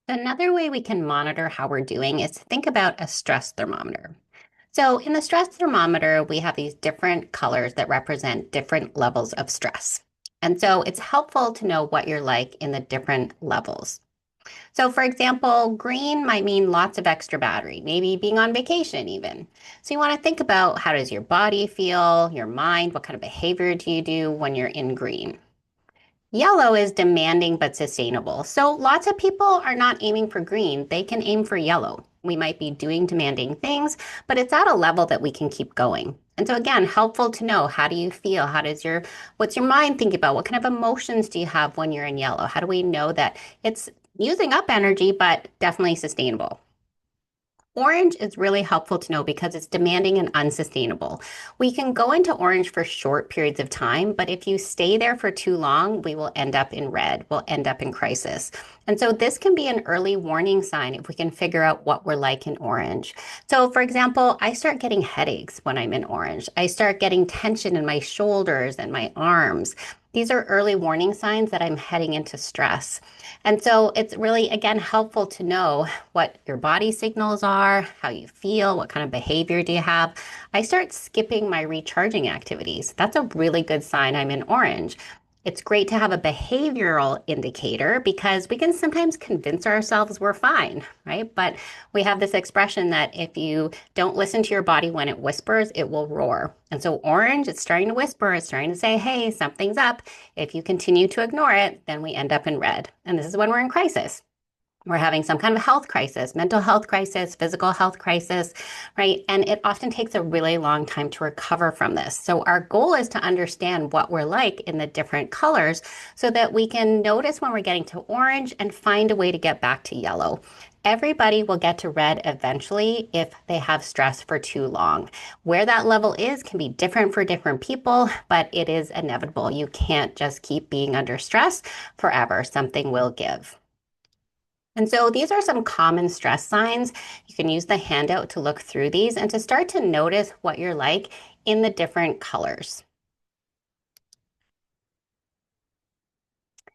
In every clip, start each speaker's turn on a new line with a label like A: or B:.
A: Another way we can monitor how we're doing is to think about a stress thermometer. So, in the stress thermometer, we have these different colors that represent different levels of stress. And so, it's helpful to know what you're like in the different levels. So, for example, green might mean lots of extra battery, maybe being on vacation even. So, you want to think about how does your body feel, your mind, what kind of behavior do you do when you're in green? Yellow is demanding but sustainable. So lots of people are not aiming for green. They can aim for yellow. We might be doing demanding things, but it's at a level that we can keep going. And so again, helpful to know how do you feel? What's your mind think about? What kind of emotions do you have when you're in yellow? How do we know that it's using up energy, but definitely sustainable? Orange is really helpful to know because it's demanding and unsustainable. We can go into orange for short periods of time, but if you stay there for too long, we will end up in red, we'll end up in crisis. And so this can be an early warning sign if we can figure out what we're like in orange. So, for example, I start getting headaches when I'm in orange. I start getting tension in my shoulders and my arms. These are early warning signs that I'm heading into stress. And so it's really, again, helpful to know what your body signals are, how you feel, what kind of behavior do you have. I start skipping my recharging activities. That's a really good sign I'm in orange. It's great to have a behavioral indicator because we can sometimes convince ourselves we're fine, right? But we have this expression that if you don't listen to your body when it whispers, it will roar. And so orange, it's starting to whisper, it's starting to say, hey, something's up. If you continue to ignore it, then we end up in red. And this is when we're in crisis. We're having some kind of health crisis, mental health crisis, physical health crisis, right? And it often takes a really long time to recover from this. So our goal is to understand what we're like in the different colors so that we can notice when we're getting to orange and find a way to get back to yellow. Everybody will get to red eventually if they have stress for too long. Where that level is can be different for different people, but it is inevitable. You can't just keep being under stress forever. Something will give. And so these are some common stress signs. You can use the handout to look through these and to start to notice what you're like in the different colors.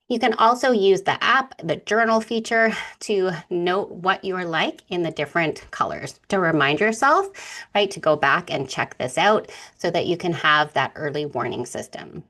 A: You can also use the app, the journal feature, to note what you're like in the different colors to remind yourself, right, to go back and check this out so that you can have that early warning system.